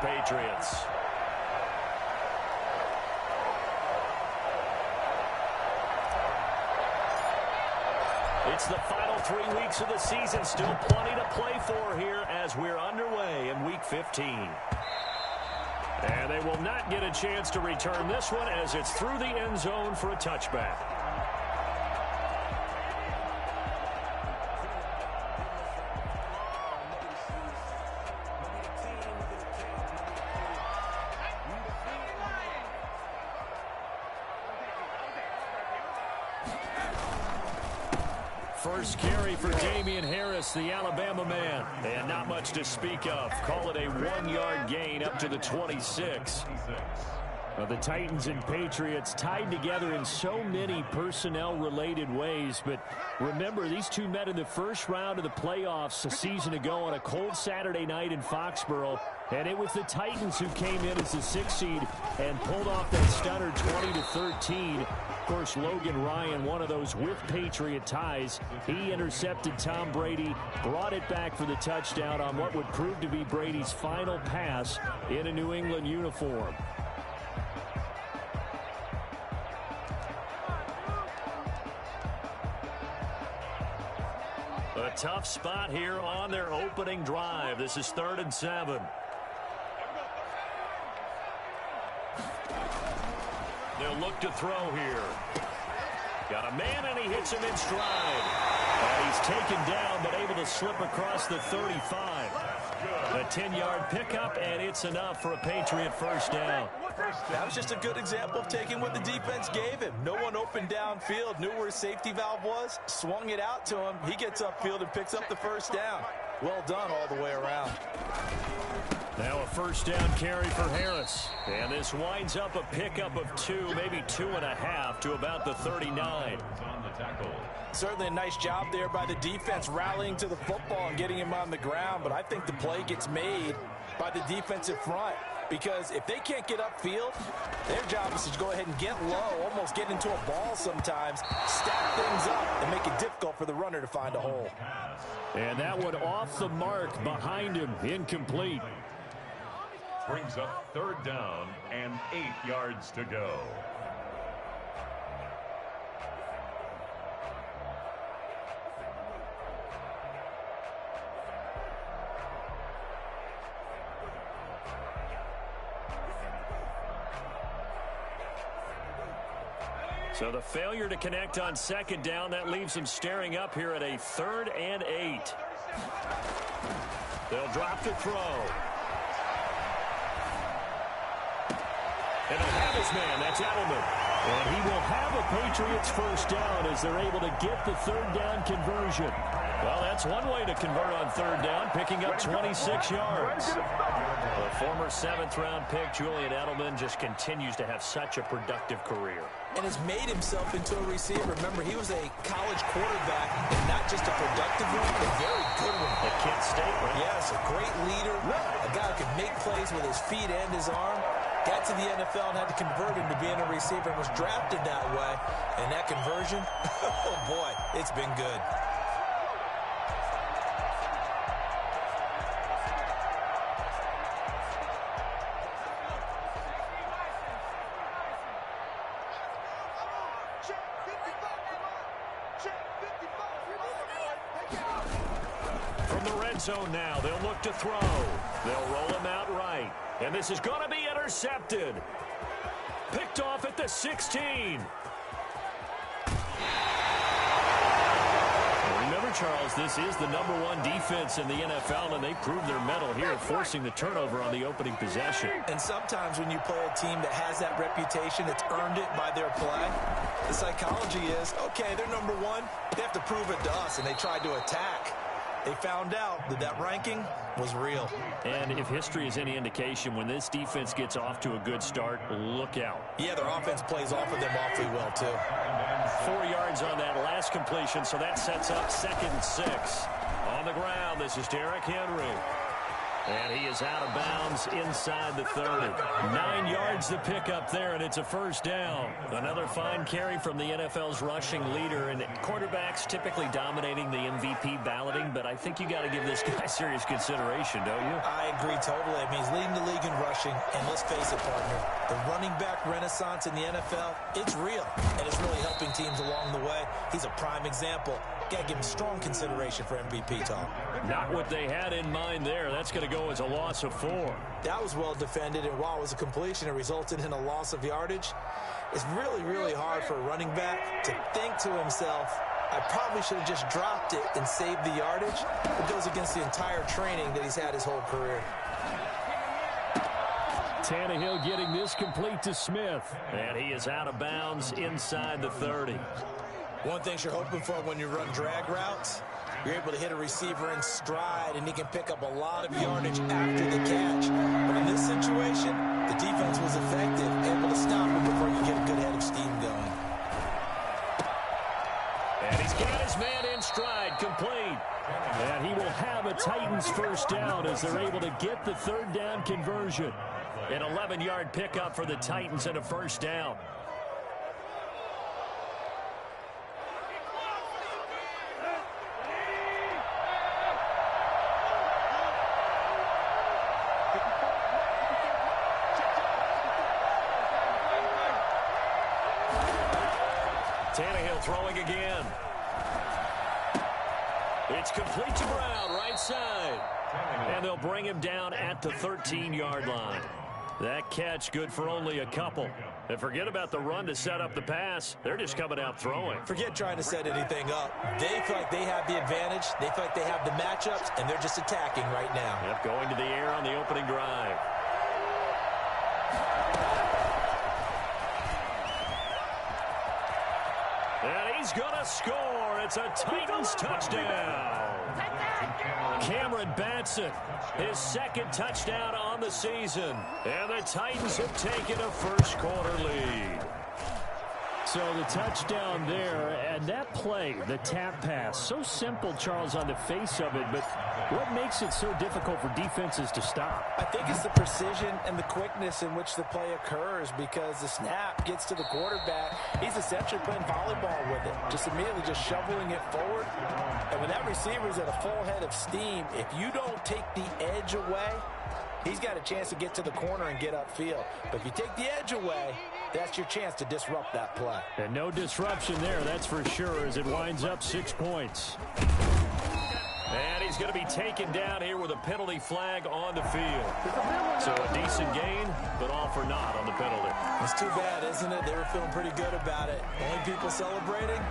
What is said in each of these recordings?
Patriots. It's the final 3 weeks of the season. Still plenty to play for here as we're underway in Week 15. And they will not get a chance to return this one as it's through the end zone for a touchback. First carry for Damian Harris, the Alabama man. And not much to speak of. Call it a 1-yard gain up to the 26. The Titans and Patriots tied together in so many personnel-related ways. But remember, these two met in the first round of the playoffs a season ago on a cold Saturday night in Foxborough. And it was the Titans who came in as the 6th seed and pulled off that stunner 20-13. Of course, Logan Ryan, one of those with Patriot ties. He intercepted Tom Brady, brought it back for the touchdown on what would prove to be Brady's final pass in a New England uniform. A tough spot here on their opening drive. This is 3rd and 7. They'll look to throw here. Got a man, and he hits him in stride. And he's taken down, but able to slip across the 35. A 10-yard pickup, and it's enough for a Patriot first down. That was just a good example of taking what the defense gave him. No one open downfield, knew where his safety valve was, swung it out to him. He gets upfield and picks up the first down. Well done all the way around. Now a first down carry for Harris. And this winds up a pickup of 2, maybe 2.5 to about the 39. Certainly a nice job there by the defense rallying to the football and getting him on the ground. But I think the play gets made by the defensive front. Because if they can't get upfield, their job is to go ahead and get low, almost get into a ball sometimes, stack things up, and make it difficult for the runner to find a hole. And that one off the mark behind him, incomplete. Brings up 3rd down and 8 yards to go. So the failure to connect on 2nd down, that leaves them staring up here at a 3rd and 8. They'll drop the throw. And he'll have his man, that's Edelman. And he will have a Patriots first down as they're able to get the 3rd down conversion. Well, that's one way to convert on 3rd down, picking up 26 yards. The former 7th-round pick, Julian Edelman, just continues to have such a productive career. And has made himself into a receiver. Remember, he was a college quarterback, and not just a productive one, but a very good one. At Kent State, right? Yes, a great leader, a guy who could make plays with his feet and his arm. Got to the NFL and had to convert him to being a receiver and was drafted that way. And that conversion, oh boy, it's been good. From the red zone now, they'll look to throw. They'll roll him out right. And this is going to be intercepted. Picked off at the 16. Remember, Charles, this is the #1 defense in the NFL, and they proved their mettle here, forcing the turnover on the opening possession. And sometimes when you play a team that has that reputation, it's earned it by their play. The psychology is, okay, they're #1. They have to prove it to us, and they tried to attack. They found out that that ranking was real. And if history is any indication, when this defense gets off to a good start, look out. Yeah, their offense plays off of them awfully well, too. 4 yards on that last completion, so that sets up 2nd and 6. On the ground, this is Derrick Henry. And he is out of bounds inside the 30. 9 yards to pick up there, and it's a first down. Another fine carry from the NFL's rushing leader, and quarterbacks typically dominating the MVP balloting, but I think you got to give this guy serious consideration, don't you? I agree totally. I mean, he's leading the league in rushing, and let's face it, partner, the running back renaissance in the NFL, it's real, and it's really helping teams along the way. He's a prime example. Got to give him strong consideration for MVP, Tom. Not what they had in mind there. That's going to go as a loss of 4. That was well defended, and while it was a completion, it resulted in a loss of yardage. It's really, really hard for a running back to think to himself, I probably should have just dropped it and saved the yardage. It goes against the entire training that he's had his whole career. Tannehill getting this complete to Smith, and he is out of bounds inside the 30. One thing you're hoping for when you run drag routes, you're able to hit a receiver in stride, and he can pick up a lot of yardage after the catch. But in this situation, the defense was effective, able to stop him before you get a good head of steam going. And he's got his man in stride, complete. And he will have a Titans first down as they're able to get the third down conversion. An 11-yard pickup for the Titans and a first down. Tannehill throwing again. It's complete to Brown, right side. And they'll bring him down at the 13-yard line. That catch good for only a couple. And forget about the run to set up the pass. They're just coming out throwing. Forget trying to set anything up. They feel like they have the advantage. They feel like they have the matchups, and they're just attacking right now. Yep, going to the air on the opening drive. And he's going to score. It's a Titans touchdown. Cameron Batson, his second touchdown on the season. And the Titans have taken a first-quarter lead. So the touchdown there, and that play, the tap pass, so simple, Charles, on the face of it, but what makes it so difficult for defenses to stop? I think it's the precision and the quickness in which the play occurs, because the snap gets to the quarterback. He's essentially playing volleyball with it, just immediately just shoveling it forward. And when that receiver's at a full head of steam, if you don't take the edge away, he's got a chance to get to the corner and get upfield. But if you take the edge away, that's your chance to disrupt that play. And no disruption there, that's for sure, as it winds up 6 points. And he's going to be taken down here with a penalty flag on the field. So a decent gain, but all for naught on the penalty. It's too bad, isn't it? They were feeling pretty good about it. Only people celebrating,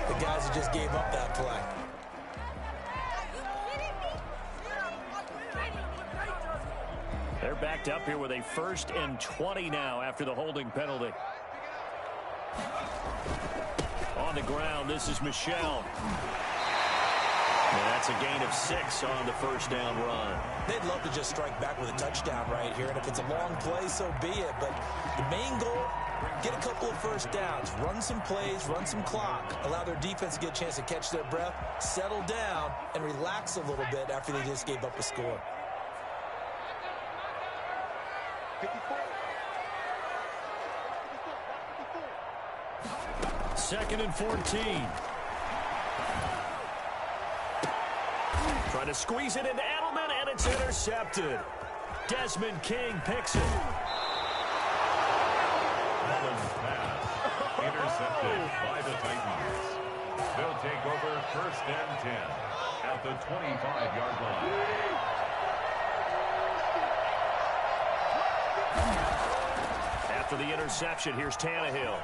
the guys who just gave up that play. They're backed up here with a 1st and 20 now after the holding penalty. On the ground, this is Michel. And that's a gain of 6 on the first down run. They'd love to just strike back with a touchdown right here, and if it's a long play, so be it. But the main goal, get a couple of first downs, run some plays, run some clock, allow their defense to get a chance to catch their breath, settle down, and relax a little bit after they just gave up a score. Second and 14. Trying to squeeze it into Edelman, and it's intercepted. Desmond King picks it. Intercepted by the Titans. They'll take over 1st and 10 at the 25-yard line. After the interception, here's Tannehill.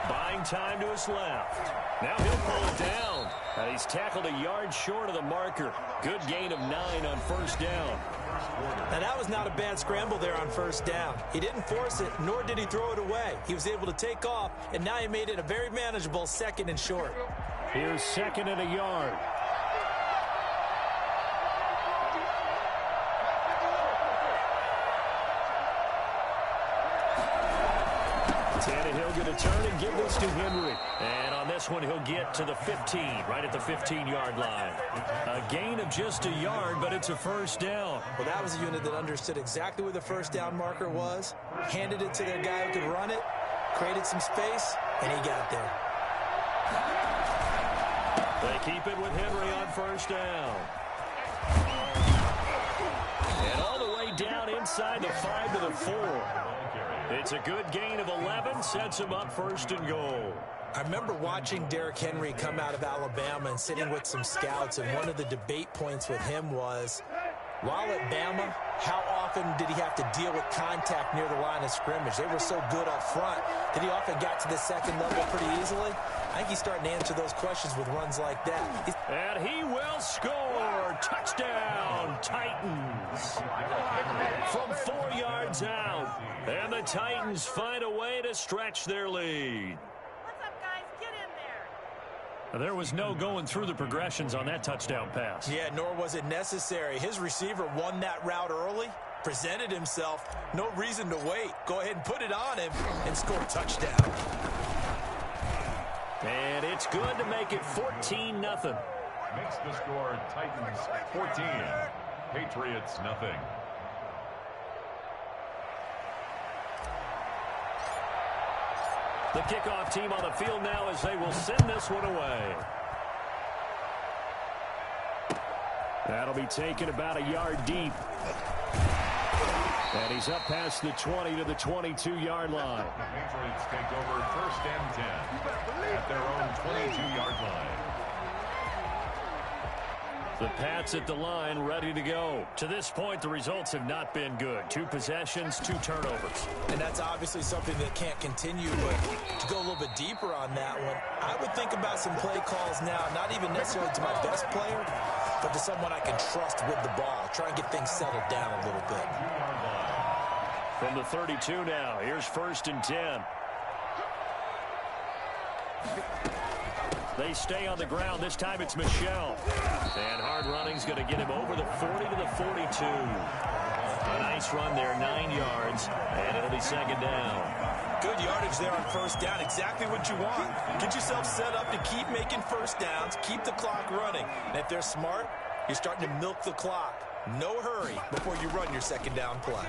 Buying time to his left. Now he'll pull it down. And he's tackled a yard short of the marker. Good gain of 9 on first down. Now that was not a bad scramble there on first down. He didn't force it, nor did he throw it away. He was able to take off, and now he made it a very manageable 2nd and short. Here's 2nd and a yard. Tannehill going to turn and give this to Henry. And on this one, he'll get to the 15, right at the 15-yard line. A gain of just a yard, but it's a first down. Well, that was a unit that understood exactly where the first down marker was, handed it to their guy who could run it, created some space, and he got there. They keep it with Henry on first down. And all the way down inside the 5 to the 4. It's a good gain of 11, sets him up first and goal. I remember watching Derrick Henry come out of Alabama and sitting with some scouts, and one of the debate points with him was, while at Bama, how often did he have to deal with contact near the line of scrimmage? They were so good up front that he often got to the second level pretty easily. I think he's starting to answer those questions with runs like that. And he will score. Touchdown, Titans. From 4 yards out. And the Titans find a way to stretch their lead. There was no going through the progressions on that touchdown pass. Yeah, nor was it necessary. His receiver won that route early, presented himself. No reason to wait. Go ahead and put it on him and score a touchdown. And it's good to make it 14-0. Makes the score Titans 14, Patriots nothing. The kickoff team on the field now as they will send this one away. That'll be taken about a yard deep. And he's up past the 20 to the 22-yard line. The Patriots take over first and 10 at their own 22-yard line. The Pats at the line, ready to go. To this point, the results have not been good. 2 possessions, 2 turnovers. And that's obviously something that can't continue, but to go a little bit deeper on that one, I would think about some play calls now, not even necessarily to my best player, but to someone I can trust with the ball. Try and get things settled down a little bit. From the 32 now, here's first and 10. They stay on the ground. This time it's Michel. And hard running's going to get him over the 40 to the 42. A nice run there, 9 yards, and it'll be second down. Good yardage there on first down. Exactly what you want. Get yourself set up to keep making first downs, keep the clock running. And if they're smart, you're starting to milk the clock. No hurry before you run your second down play.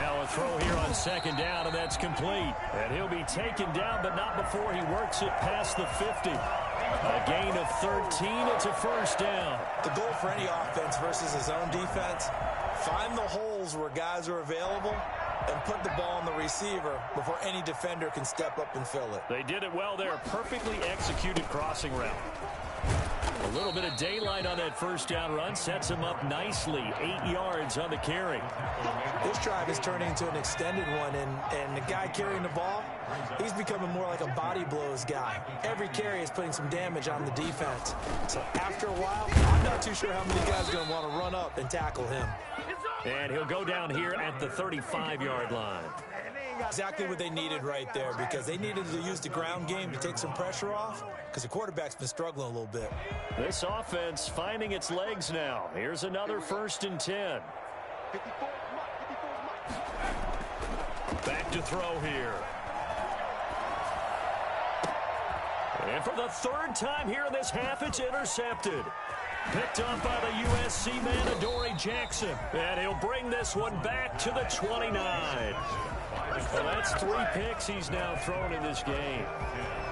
Now a throw here on second down, and that's complete. And he'll be taken down, but not before he works it past the 50. A gain of 13. It's a first down. The goal for any offense versus his own defense, find the holes where guys are available and put the ball on the receiver before any defender can step up and fill it. They did it well there. Perfectly executed crossing route. A little bit of daylight on that first down run sets him up nicely. 8 yards on the carry. This drive is turning into an extended one, and the guy carrying the ball, he's becoming more like a body blows guy. Every carry is putting some damage on the defense. So after a while, I'm not too sure how many guys are going to want to run up and tackle him. And he'll go down here at the 35-yard line. Exactly what they needed right there, because they needed to use the ground game to take some pressure off, because the quarterback's been struggling a little bit. This offense finding its legs now. Here's another first and 10. Back to throw here. And for the 3rd time here in this half, it's intercepted. Picked up by the USC man, Adoree Jackson. And he'll bring this one back to the 29. Well, that's 3 picks he's now thrown in this game.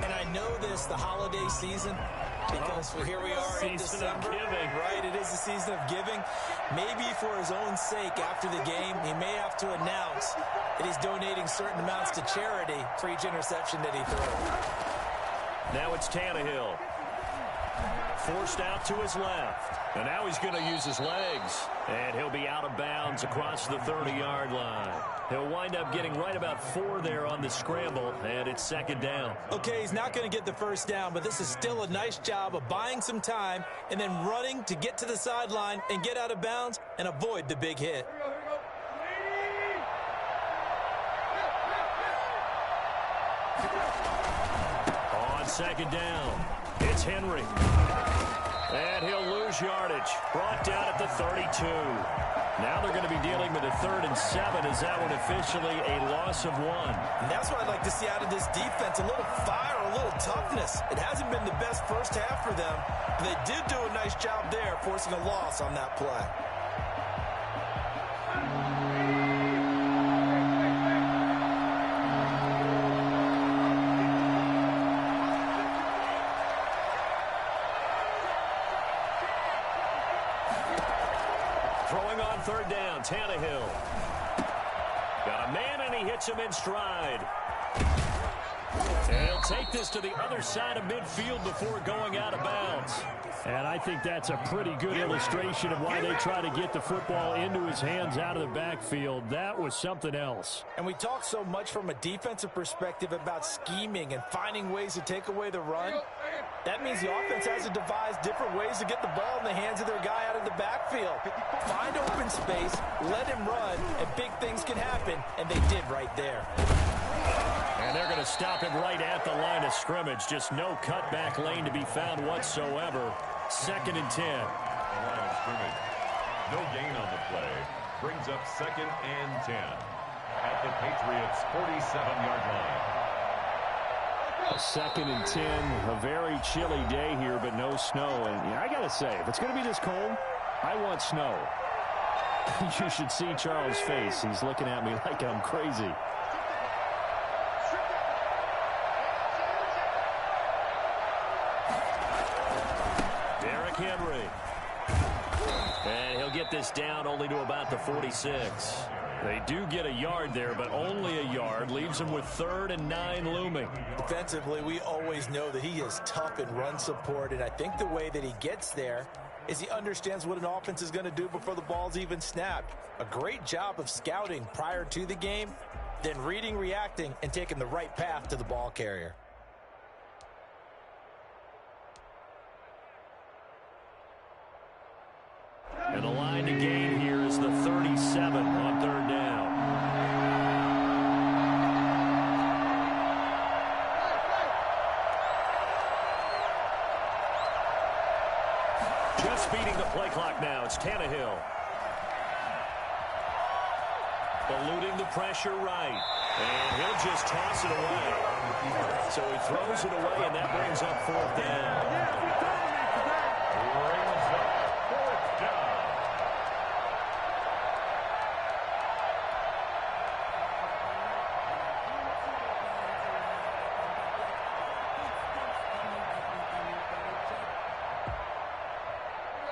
And I know this, the holiday season, because here we are in December. Right, it is the season of giving. Maybe for his own sake, after the game, he may have to announce that he's donating certain amounts to charity for each interception that he throws. Now it's Tannehill. Forced out to his left. And now he's going to use his legs. And he'll be out of bounds across the 30-yard line. He'll wind up getting right about 4 there on the scramble, and it's second down. Okay, he's not going to get the first down, but this is still a nice job of buying some time and then running to get to the sideline and get out of bounds and avoid the big hit. On second down, it's Henry. And he'll lose yardage. Brought down at the 32. Now they're going to be dealing with a 3rd and 7 as that one officially a loss of 1. And that's what I'd like to see out of this defense. A little fire, a little toughness. It hasn't been the best first half for them, but they did do a nice job there forcing a loss on that play. Throwing on 3rd down, Tannehill. Got a man, and he hits him in stride. And he'll take this to the other side of midfield before going out of bounds. And I think that's a pretty good illustration of why they try to get the football into his hands out of the backfield. That was something else. And we talk so much from a defensive perspective about scheming and finding ways to take away the run. That means the offense has to devise different ways to get the ball in the hands of their guy out of the backfield. Find open space, let him run, and big things can happen, and they did right there. And they're going to stop him right at the line of scrimmage. Just no cutback lane to be found whatsoever. 2nd and 10. Line of scrimmage. No gain on the play. Brings up 2nd and 10 at the Patriots' 47-yard line. 2nd and 10. A very chilly day here, but no snow. And yeah, I got to say, if it's going to be this cold, I want snow. You should see Charles' face. He's looking at me like I'm crazy. Henry. And he'll get this down only to about the 46. They do get a yard there, but only a yard. Leaves them with 3rd and 9 looming. Defensively, we always know that he is tough in run support, and I think the way that he gets there is he understands what an offense is going to do before the ball's even snapped. A great job of scouting prior to the game, then reading, reacting, and taking the right path to the ball carrier. And the line to gain here is the 37 on 3rd down. Just beating the play clock now. It's Tannehill. Eluding the pressure right. And he'll just toss it away. So he throws it away, and that brings up 4th down.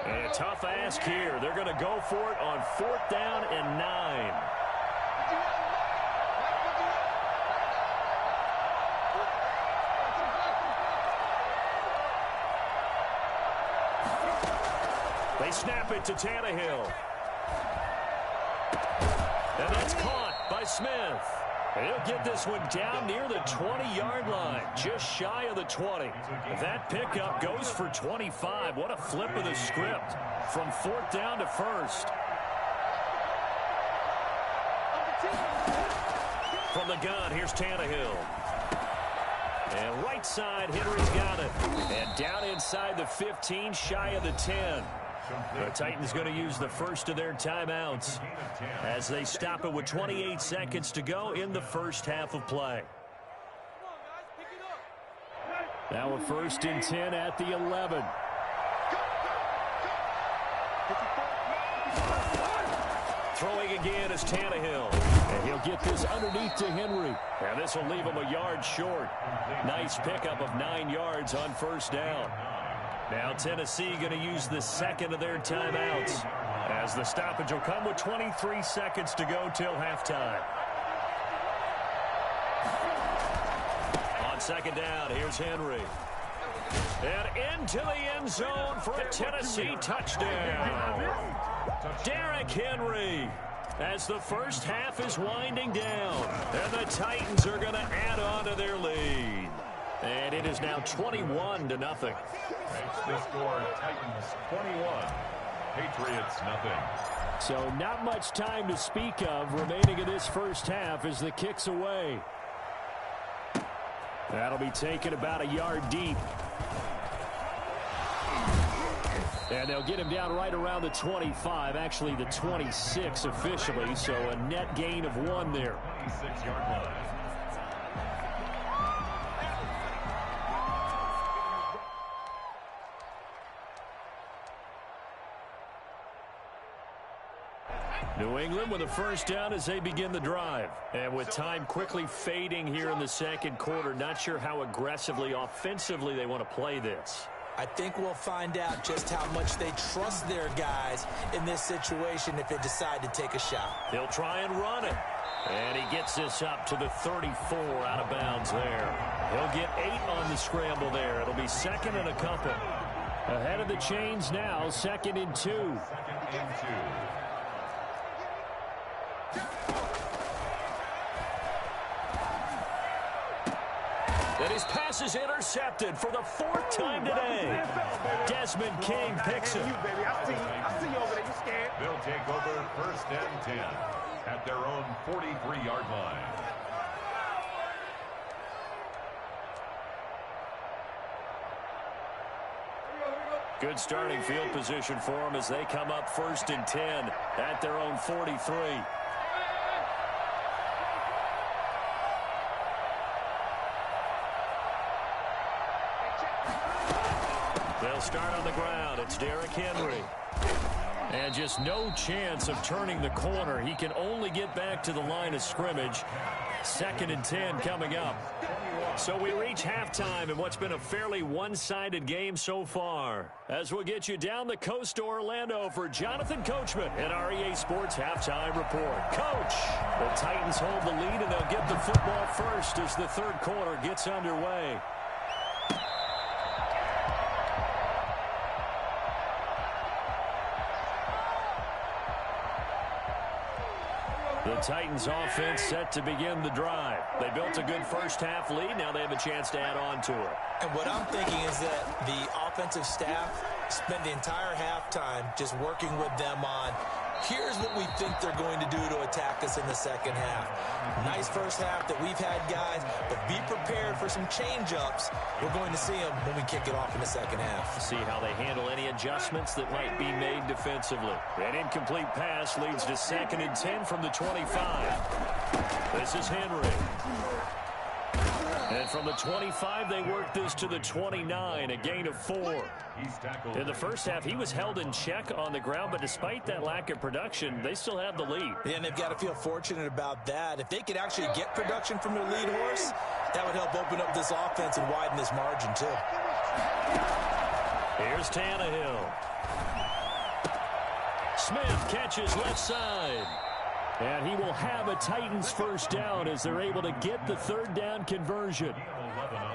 And a tough ask here. They're going to go for it on 4th down and 9. They snap it to Tannehill. And that's caught by Smith. He'll get this one down near the 20-yard line, just shy of the 20. That pickup goes for 25. What a flip of the script from 4th down to 1st. From the gun, here's Tannehill. And right side, Henry's got it. And down inside the 15, shy of the 10. The Titans going to use the first of their timeouts as they stop it with 28 seconds to go in the first half of play. Now a 1st and 10 at the 11. Throwing again is Tannehill. And he'll get this underneath to Henry. And this will leave him a yard short. Nice pickup of 9 yards on 1st down. Now Tennessee going to use the second of their timeouts as the stoppage will come with 23 seconds to go till halftime. On 2nd down, here's Henry. And into the end zone for a Tennessee touchdown. Derrick Henry as the first half is winding down. And the Titans are going to add on to their lead. And it is now 21-0. Makes the score Titans 21, Patriots nothing. So not much time to speak of remaining in this first half as the kick's away. That'll be taken about a yard deep. And they'll get him down right around the 25, actually the 26 officially, so a net gain of 1 there. 26-yard line. New England with a first down as they begin the drive. And with time quickly fading here in the second quarter, not sure how aggressively, offensively they want to play this. I think we'll find out just how much they trust their guys in this situation if they decide to take a shot. They'll try and run it. And he gets this up to the 34 out of bounds there. He'll get 8 on the scramble there. It'll be second and a couple. Ahead of the chains now, 2nd and 2. 2nd and 2. And his pass is intercepted for the 4th time today. Desmond King picks it. They'll take over 1st and 10 at their own 43-yard line. Good starting field position for them as they come up 1st and 10 at their own 43. They'll start on the ground. It's Derrick Henry. And just no chance of turning the corner. He can only get back to the line of scrimmage. 2nd and 10 coming up. So we reach halftime in what's been a fairly one-sided game so far. As we'll get you down the coast to Orlando for Jonathan Coachman at our EA Sports Halftime Report. Coach, the Titans hold the lead and they'll get the football first as the 3rd quarter gets underway. The Titans offense set to begin the drive. They built a good first-half lead. Now they have a chance to add on to it. And what I'm thinking is that the offensive staff spent the entire halftime just working with them on, here's what we think they're going to do to attack us in the second half. Nice first half that we've had, guys, but be prepared for some change-ups. We're going to see them when we kick it off in the second half. See how they handle any adjustments that might be made defensively. An incomplete pass leads to 2nd and 10 from the 25. This is Henry. And from the 25, they work this to the 29, a gain of 4. In the first half, he was held in check on the ground, but despite that lack of production, they still have the lead. And they've got to feel fortunate about that. If they could actually get production from their lead horse, that would help open up this offense and widen this margin, too. Here's Tannehill. Smith catches left side. And he will have a Titans first down as they're able to get the 3rd down conversion.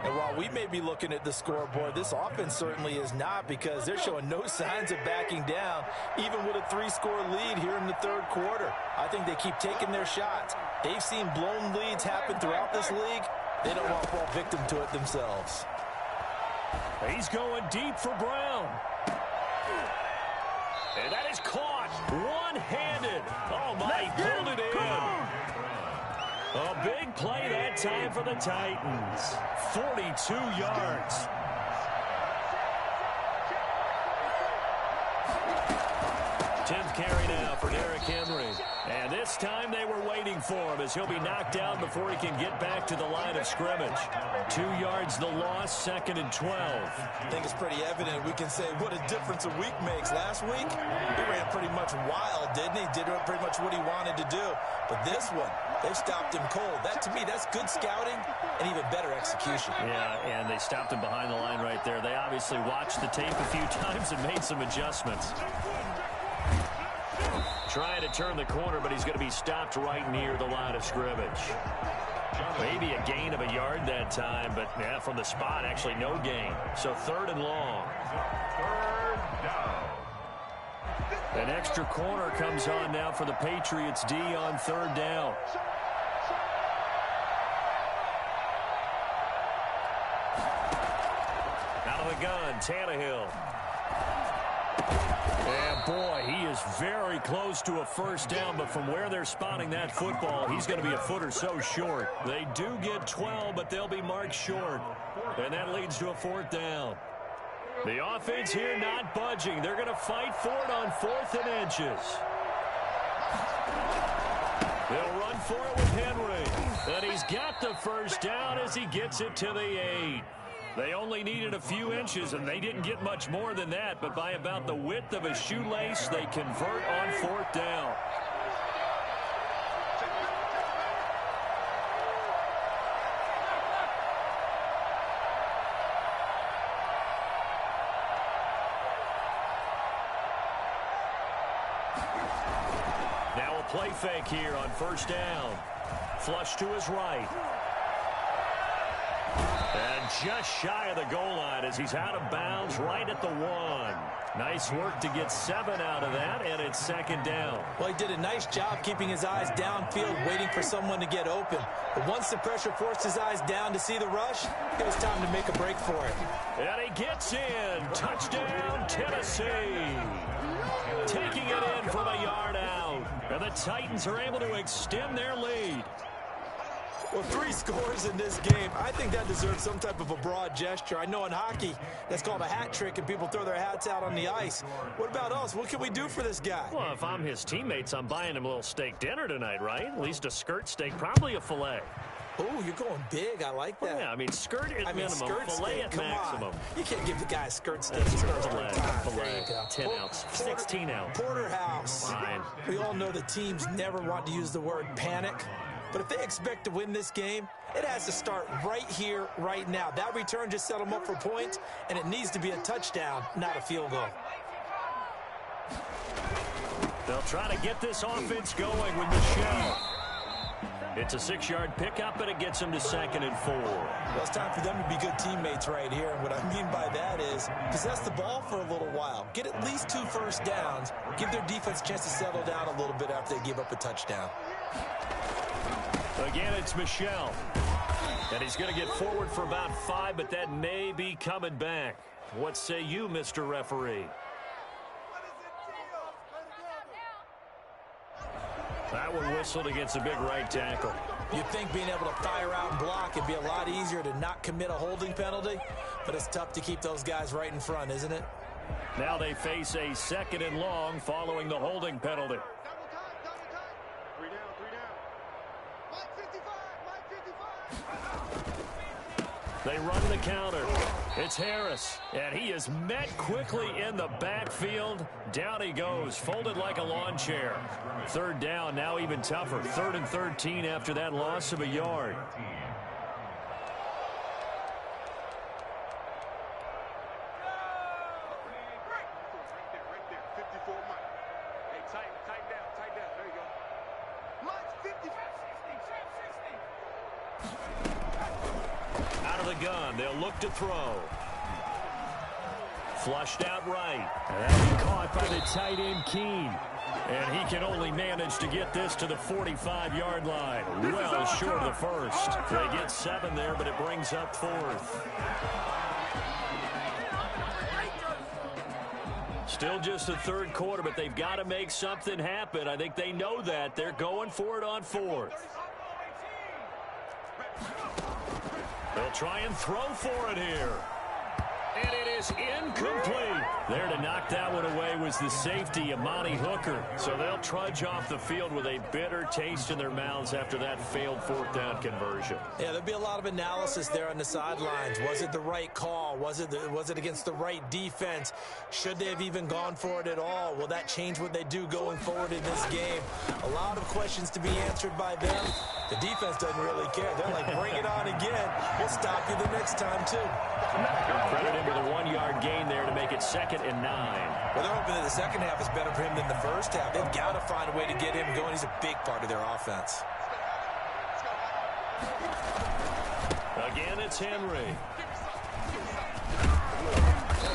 And while we may be looking at the scoreboard, this offense certainly is not, because they're showing no signs of backing down, even with a 3-score lead here in the 3rd quarter. I think they keep taking their shots. They've seen blown leads happen throughout this league. They don't want to fall victim to it themselves. He's going deep for Brown. And that is caught one-handed. Oh, my, he pulled it in. A big play that time for the Titans. 42 yards. 10th carry now for Derrick Henry. And this time they were waiting for him as he'll be knocked down before he can get back to the line of scrimmage. 2 yards the loss, 2nd and 12. I think it's pretty evident. We can say what a difference a week makes. Last week, he ran pretty much wild, didn't he? Did pretty much what he wanted to do. But this one, they stopped him cold. That, to me, that's good scouting and even better execution. Yeah, and they stopped him behind the line right there. They obviously watched the tape a few times and made some adjustments. Trying to turn the corner, but he's going to be stopped right near the line of scrimmage. Maybe a gain of a yard that time, but yeah, from the spot, actually no gain. So 3rd and long. 3rd down. An extra corner comes on now for the Patriots D on 3rd down. Out of the gun, Tannehill. And boy, he is very close to a first down, but from where they're spotting that football, he's going to be a foot or so short. They do get 12, but they'll be marked short. And that leads to a 4th down. The offense here not budging. They're going to fight for it on 4th and inches. They'll run for it with Henry. And he's got the first down as he gets it to the 8. They only needed a few inches, and they didn't get much more than that. But by about the width of a shoelace, they convert on 4th down. Now a play fake here on 1st down. Flush to his right. And just shy of the goal line as he's out of bounds right at the 1. Nice work to get 7 out of that, and it's 2nd down. Well, he did a nice job keeping his eyes downfield, waiting for someone to get open. But once the pressure forced his eyes down to see the rush, it was time to make a break for it. And he gets in. Touchdown, Tennessee. Taking it in from a yard out. And the Titans are able to extend their lead. Well, 3 scores in this game. I think that deserves some type of a broad gesture. I know in hockey, that's called a hat trick, and people throw their hats out on the ice. What about us? What can we do for this guy? Well, if I'm his teammates, I'm buying him a little steak dinner tonight, right? At least a skirt steak, probably a filet. Oh, you're going big. I like that. Well, yeah, I mean, skirt at minimum, skirt filet steak, at maximum. You can't give the guy a skirt steak. His first Filet, time. filet, 10 ounce, 16 ounce. Porterhouse. Fine. We all know the teams never want to use the word panic. But if they expect to win this game, it has to start right here, right now. That return just set them up for points, and it needs to be a touchdown, not a field goal. They'll try to get this offense going with Michelle. It's a 6-yard pickup, and it gets them to 2nd and 4. Well, it's time for them to be good teammates right here. And what I mean by that is possess the ball for a little while. Get at least 2 first downs. Give their defense a chance to settle down a little bit after they give up a touchdown. Again, it's Michelle. And he's going to get forward for about 5, but that may be coming back. What say you, Mr. Referee? That one whistled against a big right tackle. You'd think being able to fire out and block would be a lot easier to not commit a holding penalty, but it's tough to keep those guys right in front, isn't it? Now they face a 2nd and long following the holding penalty. They run the counter. It's Harris, and he is met quickly in the backfield. Down he goes, folded like a lawn chair. 3rd down, now even tougher. 3rd and 13 after that loss of a yard. Gun. They'll look to throw. Flushed out right. And caught by the tight end, Keene. And he can only manage to get this to the 45-yard line. Well short of the first. They get 7 there, but it brings up 4th. Still just the 3rd quarter, but they've got to make something happen. I think they know that. They're going for it on 4th. They'll try and throw for it here. And it is incomplete. There to knock that one away was the safety, Amani Hooker. So they'll trudge off the field with a bitter taste in their mouths after that failed 4th down conversion. Yeah, there'll be a lot of analysis there on the sidelines. Was it the right call? Was it against the right defense? Should they have even gone for it at all? Will that change what they do going forward in this game? A lot of questions to be answered by them. The defense doesn't really care. They're like, bring it on again. We'll stop you the next time, too. Credit him with a 1-yard gain there to make it 2nd and 9. Well, they're hoping that the second half is better for him than the first half. They've got to find a way to get him going. He's a big part of their offense. Again, it's Henry.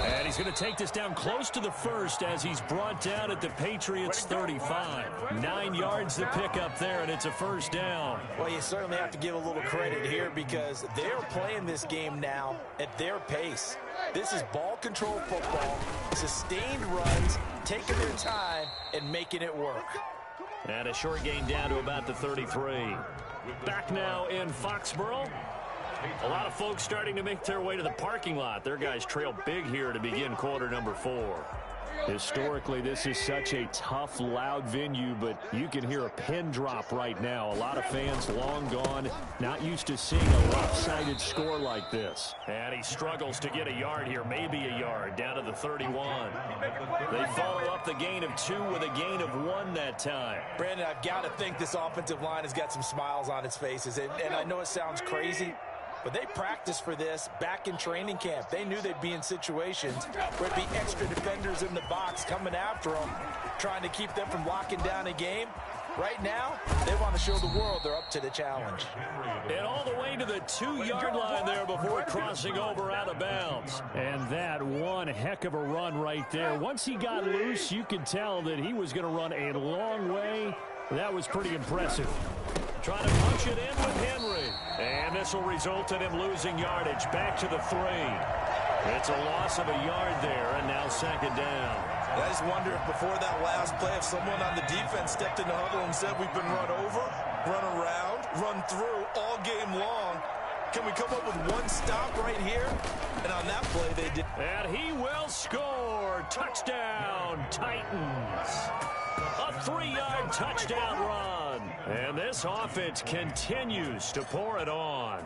And he's going to take this down close to the first as he's brought down at the Patriots' 35. 9 yards to pick up there, and it's a 1st down. Well, you certainly have to give a little credit here because they're playing this game now at their pace. This is ball control football, sustained runs, taking their time, and making it work. And a short gain down to about the 33. Back now in Foxborough. Patriots. A lot of folks starting to make their way to the parking lot. Their guys trail big here to begin quarter number 4. Historically, this is such a tough, loud venue, but you can hear a pin drop right now. A lot of fans long gone, not used to seeing a lopsided score like this. And he struggles to get a yard here, maybe a yard, down to the 31. They follow up the gain of 2 with a gain of 1 that time. Brandon, I've got to think this offensive line has got some smiles on its faces. And I know it sounds crazy, but they practiced for this back in training camp. They knew they'd be in situations where it'd be extra defenders in the box coming after them, trying to keep them from locking down a game. Right now, they want to show the world they're up to the challenge. And all the way to the 2-yard line there before crossing over out of bounds. And that one heck of a run right there. Once he got loose, you could tell that he was going to run a long way. That was pretty impressive. Trying to punch it in with Henry. And this will result in him losing yardage. Back to the 3. It's a loss of a yard there, and now 2nd down. I just wonder if before that last play, if someone on the defense stepped in the huddle and said we've been run over, run around, run through all game long. Can we come up with one stop right here? And on that play, they did. And he will score. Touchdown, Titans. A 3-yard touchdown run. And this offense continues to pour it on.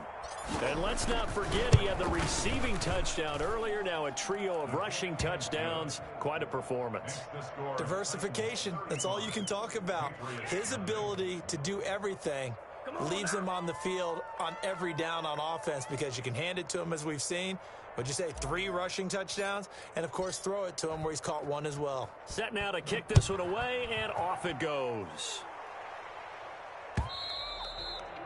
And let's not forget he had the receiving touchdown earlier. Now a trio of rushing touchdowns. Quite a performance. Diversification. That's all you can talk about. His ability to do everything leaves him on the field on every down on offense because you can hand it to him as we've seen. Would you say 3 rushing touchdowns? And, of course, throw it to him where he's caught 1 as well. Set now to kick this one away, and off it goes.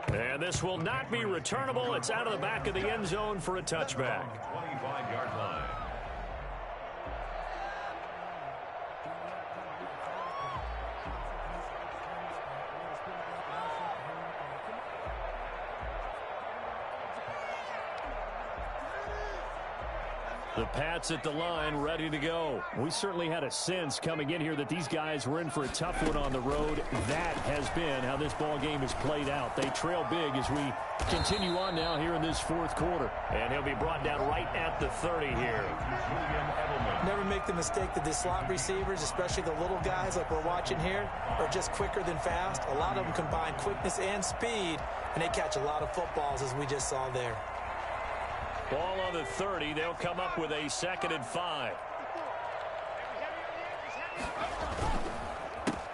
And this will not be returnable. It's out of the back of the end zone for a touchback. 25-yard line. The Pats at the line, ready to go. We certainly had a sense coming in here that these guys were in for a tough one on the road. That has been how this ball game has played out. They trail big as we continue on now here in this 4th quarter. And he'll be brought down right at the 30 here. Never make the mistake that the slot receivers, especially the little guys like we're watching here, are just quicker than fast. A lot of them combine quickness and speed, and they catch a lot of footballs as we just saw there. Ball on the 30. They'll come up with a 2nd and 5.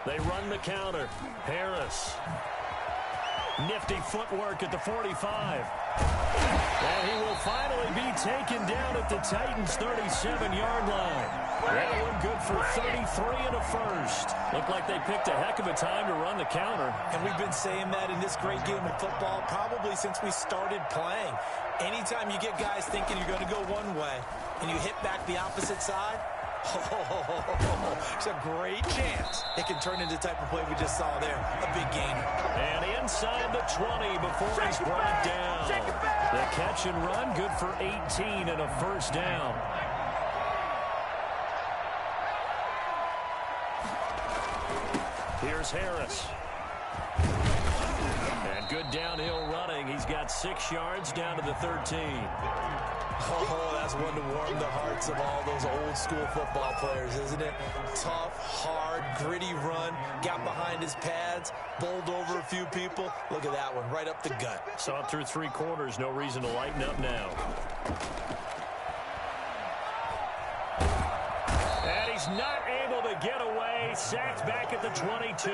They run the counter. Harris. Nifty footwork at the 45. And he will finally be taken down at the Titans' 37-yard line. That one good for 33 and a first. Looked like they picked a heck of a time to run the counter. And we've been saying that in this great game of football probably since we started playing. Anytime you get guys thinking you're going to go one way and you hit back the opposite side, it's a great chance it can turn into the type of play we just saw there. A big gain. And inside the 20 before he's brought down. The catch and run good for 18 and a first down. Here's Harris. And good downhill running. He's got 6 yards down to the 13. Oh, that's one to warm the hearts of all those old school football players, isn't it? Tough, hard, gritty run. Got behind his pads, bowled over a few people. Look at that one, right up the gut. Saw it through 3 quarters. No reason to lighten up now. And he's not able to get away. Sacked back at the 22.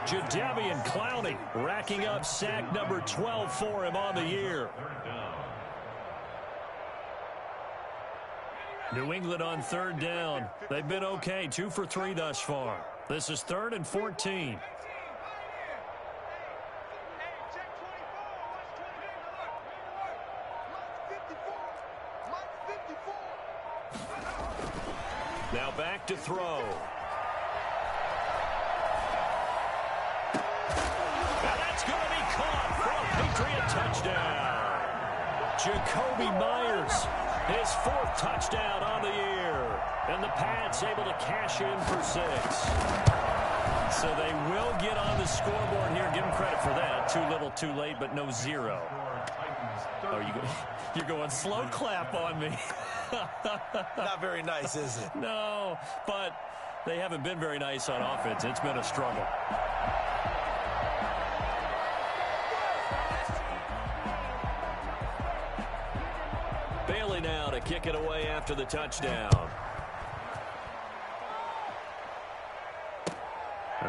Jadeveon Clowney racking up sack number 12 for him on the year. New England on 3rd down. They've been okay, 2 for 3 thus far. This is 3rd and 14. Now back to throw. And that's going to be caught for a Patriot touchdown. Jacoby Myers, his 4th touchdown on the year. And the Pats able to cash in for 6. So they will get on the scoreboard here. Give them credit for that. Too little, too late, but no 0. Oh, you're going slow clap on me. Not very nice, is it? No, but they haven't been very nice on offense. It's been a struggle. Bailey now to kick it away after the touchdown.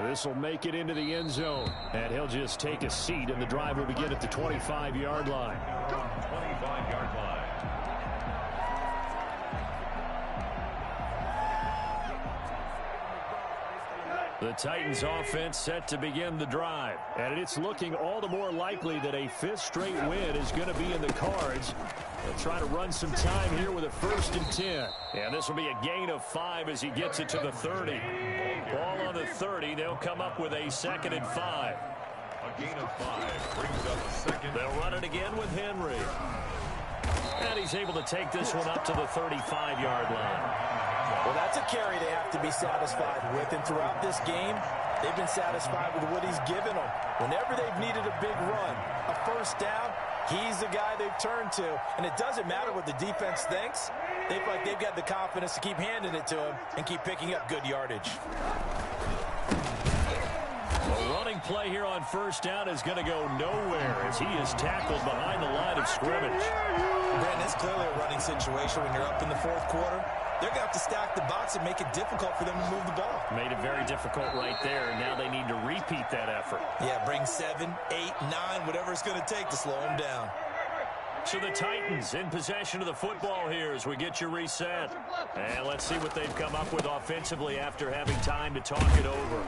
This will make it into the end zone, and he'll just take a seat, and the drive will begin at the 25-yard line. 25-yard line. The Titans offense set to begin the drive, and it's looking all the more likely that a fifth straight win is going to be in the cards. They'll try to run some time here with a 1st and 10. And this will be a gain of 5 as he gets it to the 30. Ball on the 30. They'll come up with a 2nd and 5. A gain of 5 brings up second. They'll run it again with Henry. And he's able to take this one up to the 35-yard line. Well, that's a carry they have to be satisfied with. And throughout this game, they've been satisfied with what he's given them. Whenever they've needed a big run, a 1st down, he's the guy they've turned to. And it doesn't matter what the defense thinks. They feel like they've got the confidence to keep handing it to him and keep picking up good yardage. A running play here on 1st down is going to go nowhere as he is tackled behind the line of scrimmage. Brandon, it's clearly a running situation when you're up in the 4th quarter. They're going to have to stack the box and make it difficult for them to move the ball. Made it very difficult right there. Now they need to repeat that effort. Yeah, bring 7, 8, 9, whatever it's going to take to slow them down. So the Titans in possession of the football here as we get you reset. And let's see what they've come up with offensively after having time to talk it over.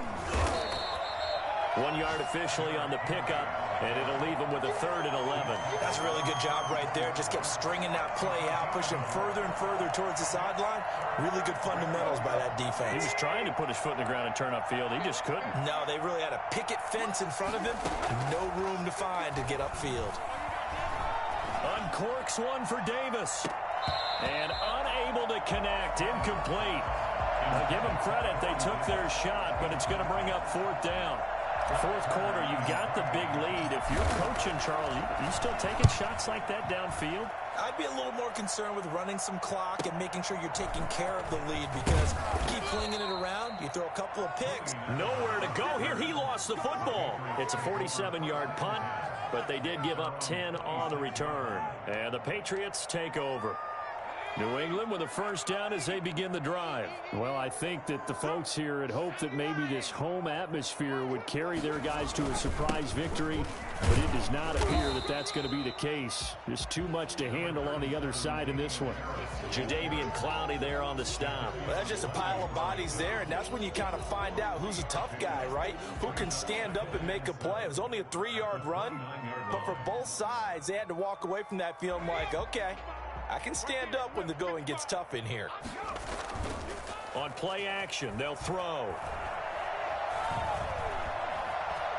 1 yard officially on the pickup, and it'll leave them with a 3rd and 11. That's a really good job right there. Just kept stringing that play out, pushing further and further towards the sideline. Really good fundamentals by that defense. He was trying to put his foot in the ground and turn upfield. He just couldn't. No, they really had a picket fence in front of him. No room to find to get upfield. Uncorks one for Davis. And unable to connect. Incomplete. Now give them credit. They took their shot, but it's going to bring up 4th down. 4th quarter, you've got the big lead. If you're coaching, Charles, you still taking shots like that downfield? I'd be a little more concerned with running some clock and making sure you're taking care of the lead because you keep flinging it around, you throw a couple of picks. Nowhere to go here. He lost the football. It's a 47-yard punt, but they did give up 10 on the return. And the Patriots take over. New England with a 1st down as they begin the drive. Well, I think that the folks here had hoped that maybe this home atmosphere would carry their guys to a surprise victory, but it does not appear that that's going to be the case. There's too much to handle on the other side in this one. Jadeveon Clowney there on the stop. Well, that's just a pile of bodies there, and that's when you kind of find out who's a tough guy, right? Who can stand up and make a play. It was only a 3-yard run, but for both sides, they had to walk away from that feeling like, okay, I can stand up when the going gets tough in here. On play action, they'll throw.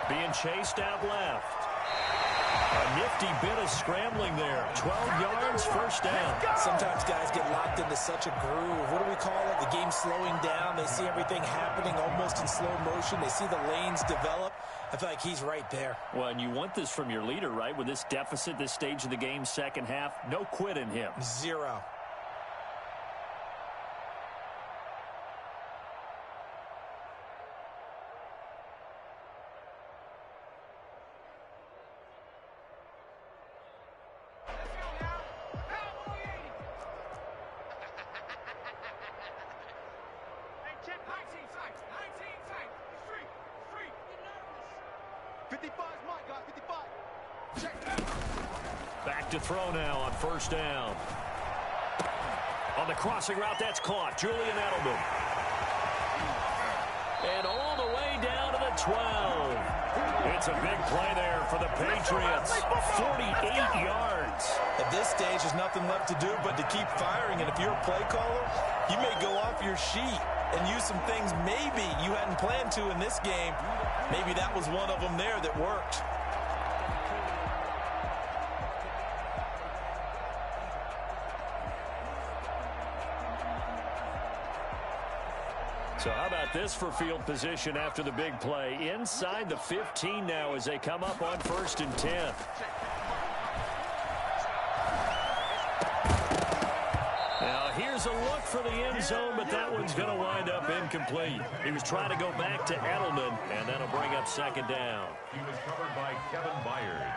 Being chased out left. A nifty bit of scrambling there. 12 yards, 1st down. Sometimes guys get locked into such a groove. What do we call it? The game's slowing down. They see everything happening almost in slow motion. They see the lanes develop. I feel like he's right there. Well, and you want this from your leader, right? With this deficit, this stage of the game, 2nd half, no quit in him. 0. Back to throw now on 1st down. On the crossing route, that's caught. Julian Edelman. And all the way down to the 12. It's a big play there for the Patriots. 48 yards. At this stage, there's nothing left to do but to keep firing. And if you're a play caller, you may go off your sheet and use some things maybe you hadn't planned to in this game. Maybe that was one of them there that worked. So how about this for field position after the big play? Inside the 15 now as they come up on 1st and 10. Now, here's a look for the end zone, but that one's going to wind up incomplete. He was trying to go back to Edelman, and that'll bring up second down. He was covered by Kevin Byard.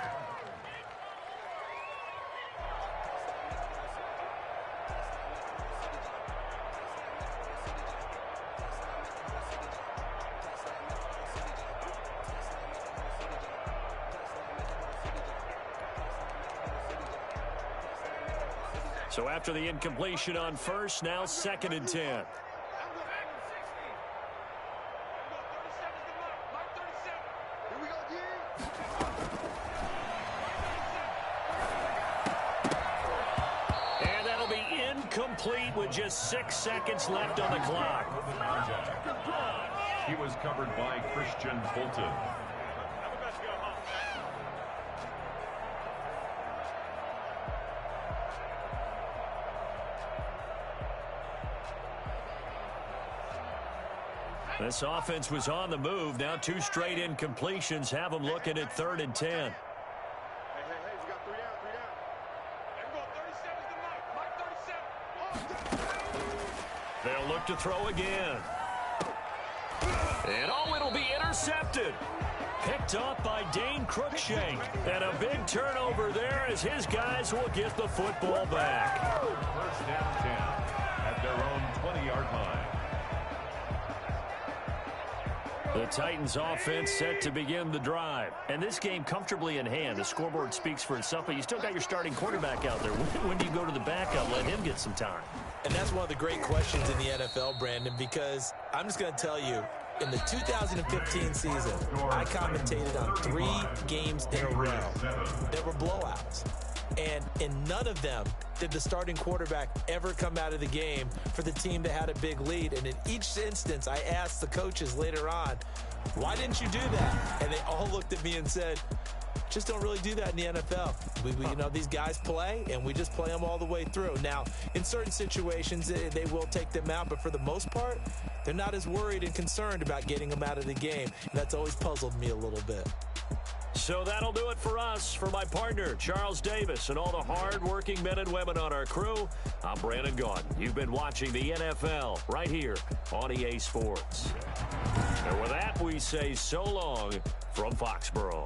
So after the incompletion on first, now 2nd and 10. And that'll be incomplete with just 6 seconds left on the clock. He was covered by Christian Fulton. This offense was on the move. Now 2 straight incompletions have them looking at 3rd and 10. Hey, we got 3 down, 3 down. There we go, 37's the mark. Mark 37. They'll look to throw again. And it'll be intercepted. Picked off by Dane Cruikshank. And a big turnover there as his guys will get the football back. 1st down 10 at their own 20-yard line. The Titans offense set to begin the drive. And this game comfortably in hand. The scoreboard speaks for itself, but you still got your starting quarterback out there. When do you go to the backup, let him get some time? And that's one of the great questions in the NFL, Brandon, because I'm just going to tell you, in the 2015 season, I commentated on 3 games in a row. There were blowouts. And in none of them did the starting quarterback ever come out of the game for the team that had a big lead. And in each instance, I asked the coaches later on, why didn't you do that? And they all looked at me and said, just don't really do that in the NFL. You know, these guys play, and we just play them all the way through. Now, in certain situations, they will take them out, but for the most part, they're not as worried and concerned about getting them out of the game. And that's always puzzled me a little bit. So that'll do it for us. For my partner, Charles Davis, and all the hard-working men and women on our crew, I'm Brandon Gaudin. You've been watching the NFL right here on EA Sports. And with that, we say so long from Foxborough.